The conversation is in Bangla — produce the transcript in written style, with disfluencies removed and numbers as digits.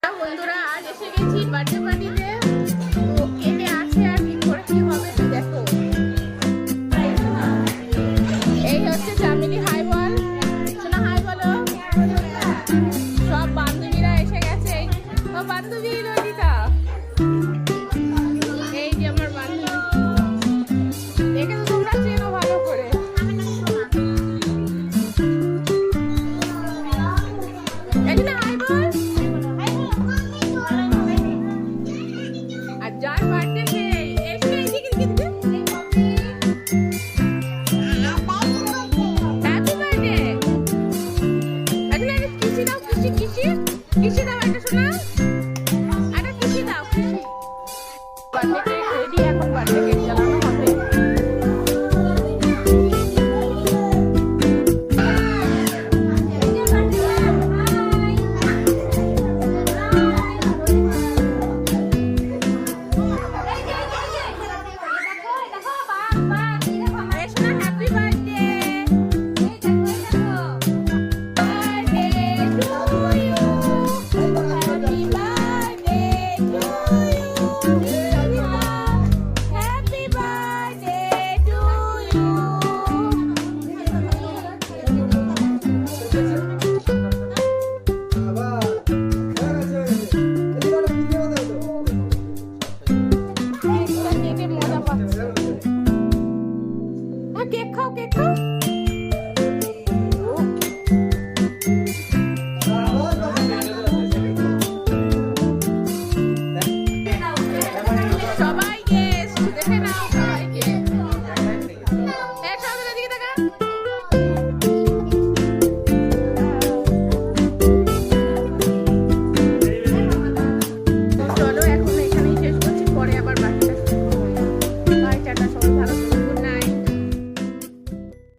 বন্ধুরা আজ এসে গেছি বার্থডে পার্টিতে। তো কেটে আছে আর কি করে কি হবে তো দেখো। এই হচ্ছে চামেলি, হাই বল শোনা, হাই বলো। সব বান্ধবীরা এসে গেছে। ও বান্ধবী ললিতা, এই যে আমার বান্ধবী, দেখে তো তোমরা চেনো ভালো করে। এদিকে হাই বল। আর যার বার্থডে সেই এসে এদিকে দিকে হ্যাপি বার্থডে। এদিকে কিসি দাও, কিসি কিসি কিসি দাও একটা শোনা।